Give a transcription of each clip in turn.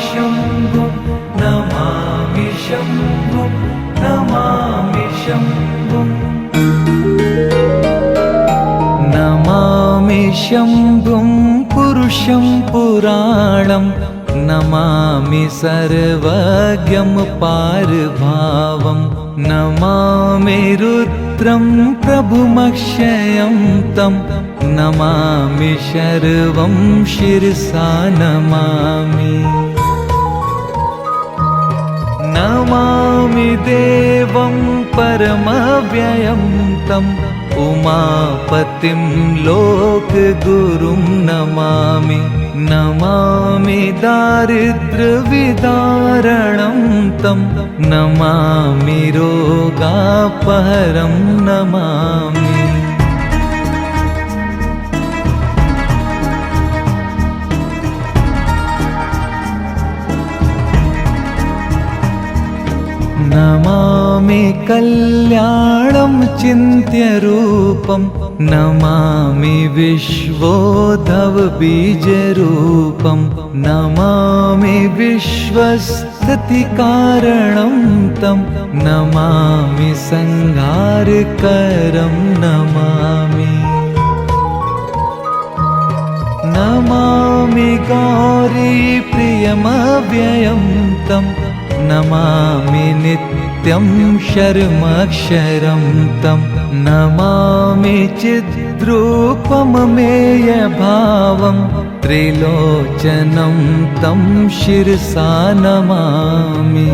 शम्भुं नमामि शम्भुं नमामि शम्भुं नमामि शम्भुं पुरुषं पुराणं नमामि सर्वज्ञं पारभावं नमामि रुद्रं प्रभुमक्षयं तं नमामि शर्वं शिरसा नमामि नमामि देवं परमव्ययं तं उमापतिं लोकगुरुं नमामि नमामि दारिद्र्यविदारणं तं नमामि रोगापहरं नमामि नमामि कल्याणं चिन्त्यरूपं नमामि विश्वोद्भवबीजरूपं नमामि विश्वस्थितिकारणं तं नमामि संहारकरं नमामि नमामि गौरीप्रियमव्ययं तं नमामि नित्यं शर्मक्षरं तं नमामि चिद्रूपममेयभावं त्रिलोचनं तं शिरसा नमामि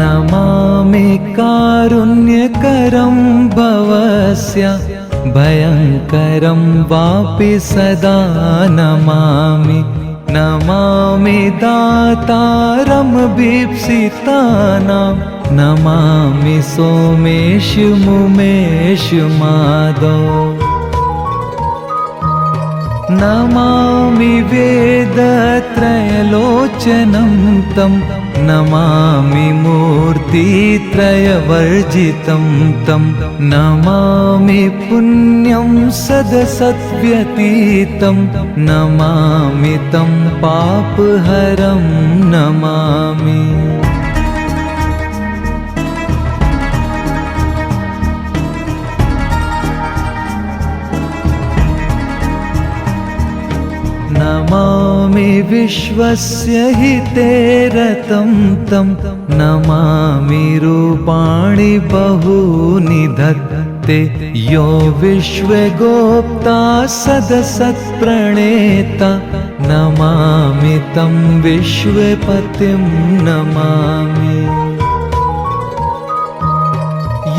नमामि कारुण्यकरं भवस्य भयङ्करं वापि सदा नमामि नमामि दातारं भीप्सितानां नमामि सोमेषु मुमेषु माधव नमामि वेदत्रयलोचनं तं नमामि मूर्तित्रयवर्जितं तं नमामि पुण्यं सदसद्व्यतीतं नमामि तं पापहरं नमामि नमामि विश्वस्य हिते रतं तं नमामि रूपाणि बहूनि धत्ते यो विश्वगोप्ता सदसत्प्रणेता नमामि तं विश्वपतिं नमामि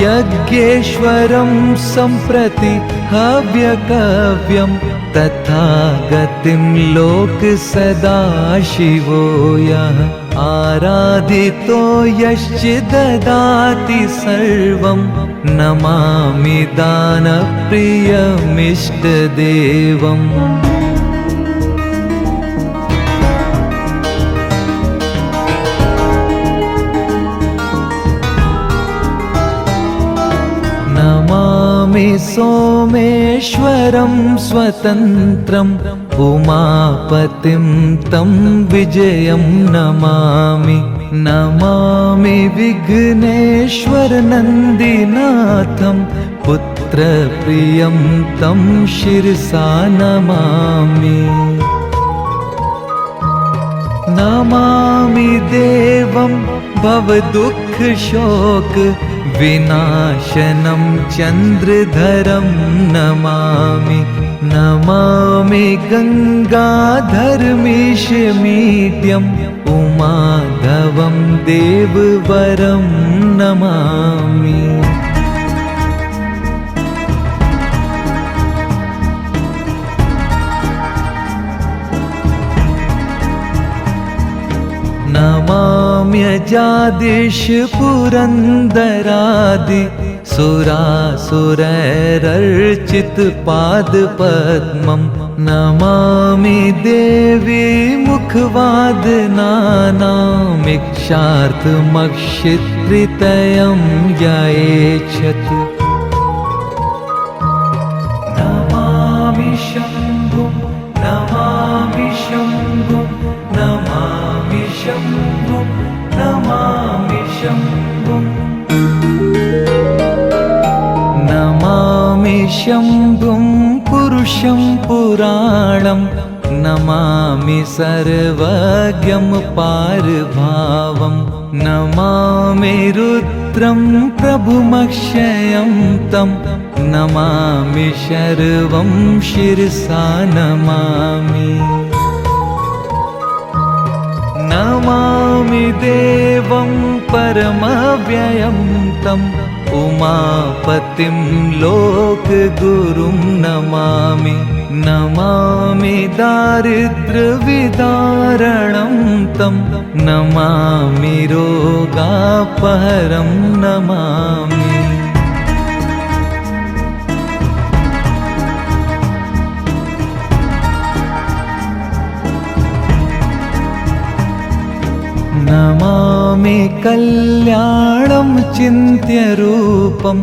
यज्ञेश्वरं सम्प्रति हव्यकव्यं तथागतिं लोकसदाशिवो यः आराधितो यश्चिददाति सर्वं नमामि दानप्रियमिष्टदेवम् नमामि सोमेश्वरं स्वतन्त्रम् उमापतिं तं विजयं नमामि नमामि विघ्नेश्वरनन्दिनाथं पुत्रप्रियं तं शिरसा नमामि नमामि देवं भवदुःखशोक विनाशनं चन्द्रधरं नमामि नमामि गङ्गाधरमीशमीड्यम् उमाधवं देववरं नमामि नमाम्यजादिश पुरन्दरादि सुरासुरैरर्चितपादपद्मं नमामि देवी मुख दुःखवादनानामिक्षार्थमक्षित्रितयं ययेच्छत् नमामि शम्भुं नमामि शम्भुं नमामि शम्भुं नमामि शम्भुं नमामि शम्भुं पुरुषं पुराणं नमामि सर्वज्ञं पारभावं नमामि रुद्रं प्रभुमक्षयं तं नमामि शर्वं शिरसा नमामि नमामि देवं परमव्ययं तं उमापतिं लोकगुरुं नमामि नमामि दारिद्र्यविदारणं तं नमामि रोगापहरं नमामि नमामि कल्याणं चिन्त्यरूपं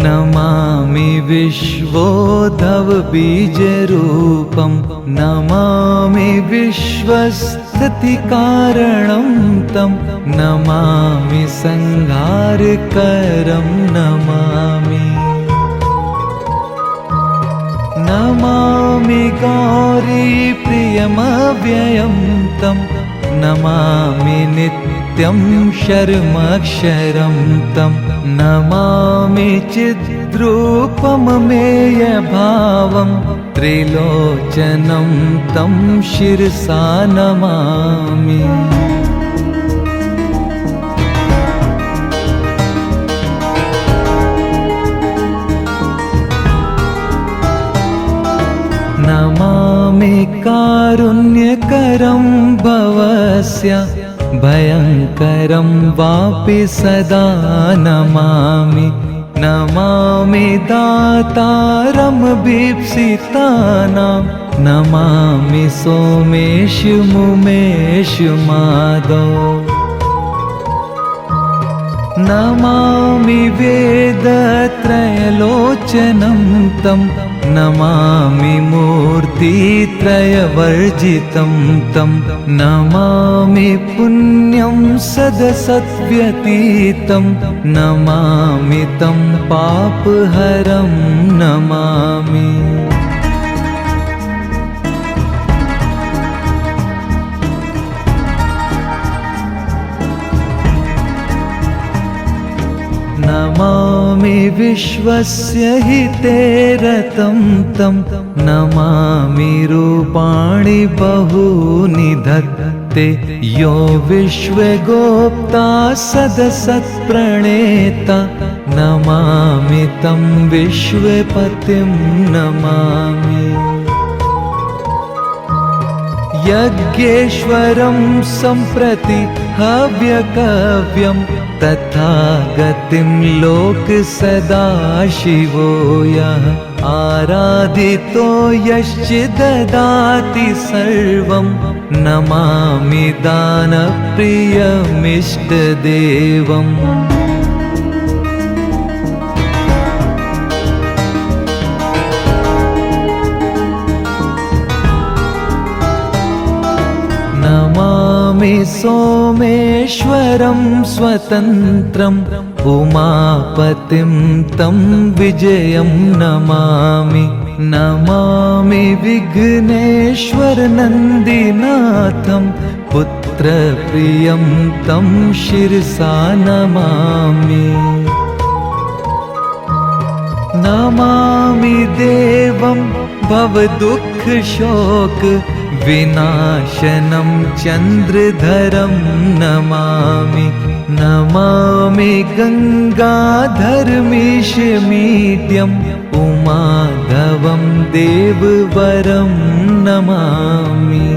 नमामि विश्वोद्भवबीजरूपं नमामि विश्वस्थितिकारणं तं नमामि संहारकरं नमामि नमामि गौरीप्रियमव्ययं तं नमामि नित्यं शर्मक्षरं तं नमामि चिद्रूपममेयभावं त्रिलोचनं तं शिरसा नमामि नमामि कारुण्यकरं भवस्य भयङ्करं वापि सदा नमामि नमामि दातारं भीप्सितानां नमामि सोमेषु मुमेषु माधव नमामि वेदत्रयलोचनं तं नमामि मूर्तित्रयवर्जितं तं नमामि पुण्यं सदसद्व्यतीतं नमामि तं पापहरं नमामि नमामि विश्वस्य हिते रतं तं नमामि रूपाणि बहूनि धत्ते यो विश्वगोप्ता सदसत्प्रणेता नमामि तं विश्वपतिं नमामि यज्ञेश्वरं सम्प्रति हव्यकव्यं तथा गतिं लोक सदाशिवो यः आराधितो यश्चिददाति सर्वं नमामि दानप्रियमिष्टदेवम् नमामि सोमेश्वरं स्वतन्त्रम् उमापतिं तं विजयं नमामि नमामि विघ्नेश्वरनन्दिनाथं पुत्रप्रियं तं शिरसा नमामि नमामि देवं भवदुःखशोक विनाशनं चन्द्रधरं नमामि नमामि गङ्गाधरमीशमीड्यम् उमाधवं देववरं नमामि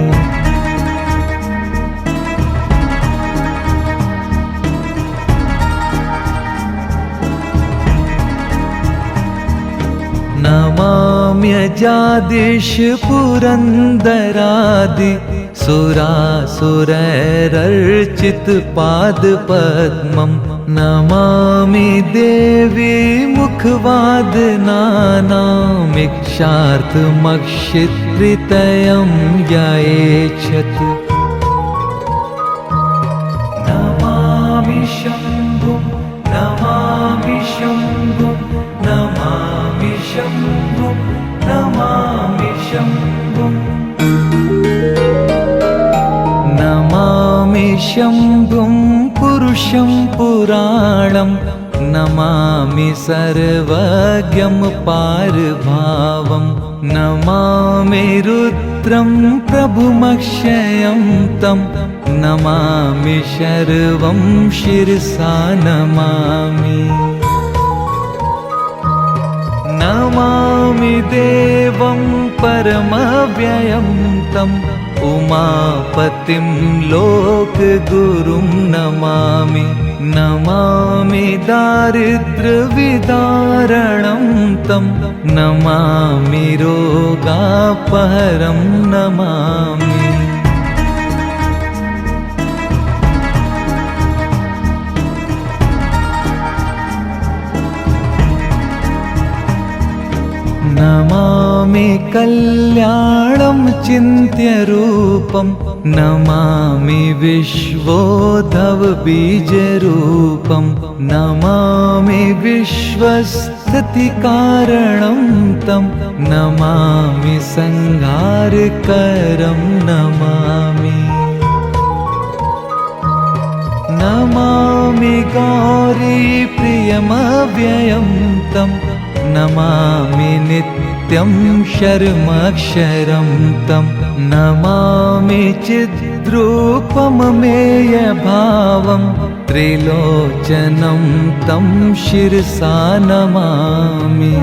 नमाम्यजादिश पुरन्दरादि सुरासुरैरर्चितपादपद्मं नमामि देवी मुखवादनानामिक्षार्थमक्षित्रितयं ययेच्छत् नमामि शम्भुं नमामि शम्भुं नमामि शम्भुं नमामि शम्भुं नमामि शम्भुं पुरुषं पुराणं नमामि सर्वज्ञं पारभावं नमामि रुद्रं प्रभुमक्षयं तं नमामि शर्वं शिरसा नमामि नमामि देवं परमव्ययं तं उमापतिं लोकगुरुं नमामि नमामि दारिद्र्यविदारणं तं नमामि रोगापहरं नमामि नमामि कल्याणं चिन्त्यरूपं नमामि विश्वोद्भवबीजरूपं नमामि विश्वस्थितिकारणं तं नमामि संहारकरं नमामि नमामि गौरीप्रियमव्ययं तं नमामि नित्यं शर्मक्षरं तं नमामि चिद्रूपममेयभावं त्रिलोचनं तं शिरसा नमामि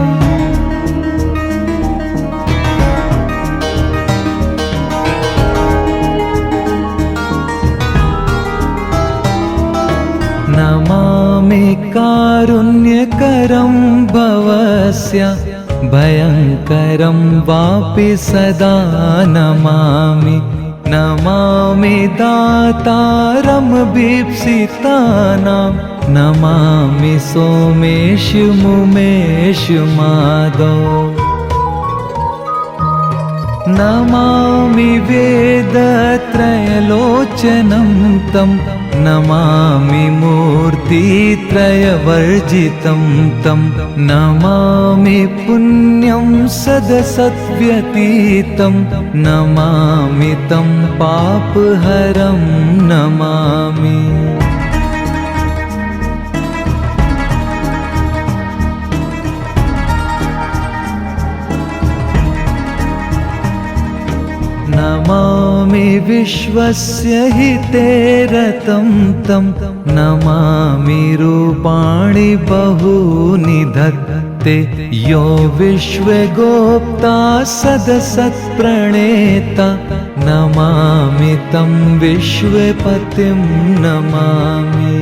नमामि कारुण्यकरं भवस्य भयङ्करं वापि सदा नमामि नमामि दातारं भीप्सितानां नमामि सोमेश मुमेश माधव नमामि वेदत्रयलोचनं तं नमामि मूर्तित्रयवर्जितं तं नमामि पुण्यं सदसद्व्यतीतं नमामि तं पापहरं नमामि नमामि विश्वस्य हिते रतं तं नमामि रूपाणि बहूनि धत्ते यो विश्वगोप्ता सदसत्प्रणेता नमामि तं विश्वपतिं नमामि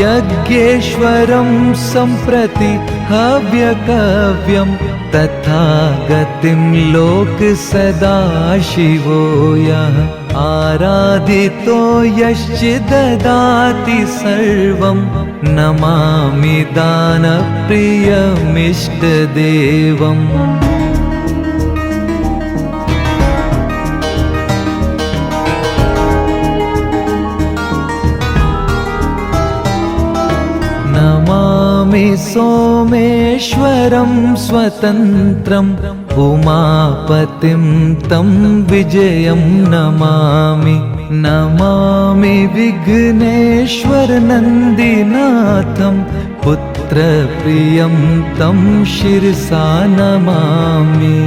यज्ञेश्वरं सम्प्रति हव्यकव्यं तथागतिं लोकसदाशिवो यः आराधितो यश्चिददाति सर्वं नमामि दानप्रियमिष्टदेवम् नमामि सोमेश्वरं स्वतन्त्रम् उमापतिं तं विजयं नमामि नमामि विघ्नेश्वरनन्दिनाथं पुत्रप्रियं तं शिरसा नमामि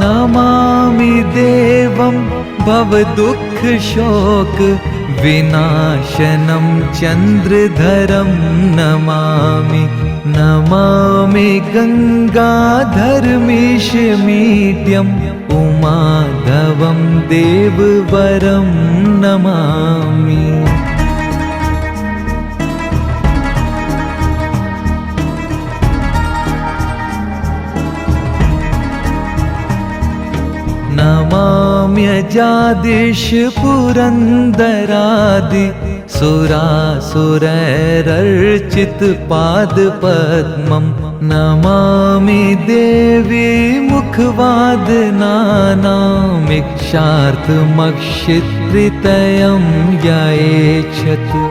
नमामि देवं भवदुःखशोक विनाशनं चन्द्रधरं नमामि नमामि गङ्गाधरमीशमीड्यम् उमाधवं देववरं नमामि सौम्यजादिश पुरन्दरादि सुरासुरैरर्चित पादपद्मं नमामि देवी मुखवादनानामिक्षार्थमक्षित्रितयं ययेच्छतु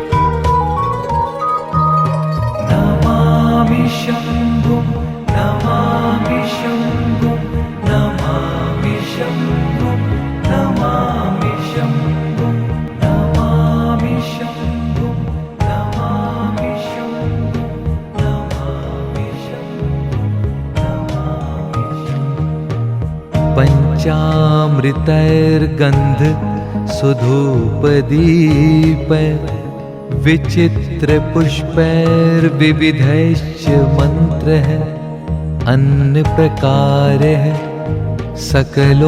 नमामि शम्भुं नमामि शम्भुं नमामि शम्भुं नमामि शम्भुं नमामि शम्भुं नमामि शम्भुं नमामि शम्भुं पञ्चामृतैर्गन्ध सुधूपदीप विचित्रपुष्पैर्विविधैश्च मन्त्रः अन्नप्रकारः सकलोपचारः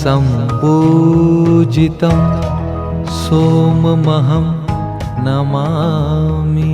सम्पूजितं सोममहं नमामि।